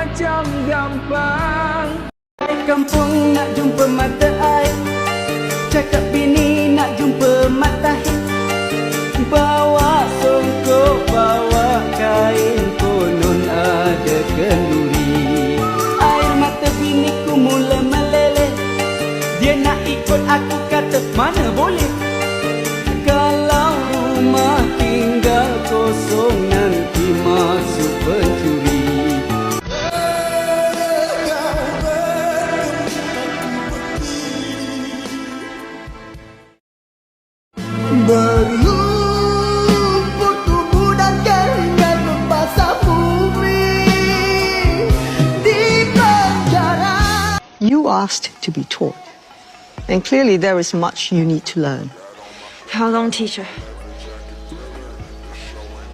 macam gampang. Kampung nak jumpa mata air, cakap bini nak jumpa matahit. Bawa songkok, bawa kain, konon ada kenduri. Air mata biniku mula meleleh, dia nak ikut aku, kata mana boleh. Kalau rumah tinggal kosong, nanti masuk pencuri. Berumput tubuh dan keringat membasah bumi di penjara. You asked to be taught, and clearly there is much you need to learn. How long, teacher?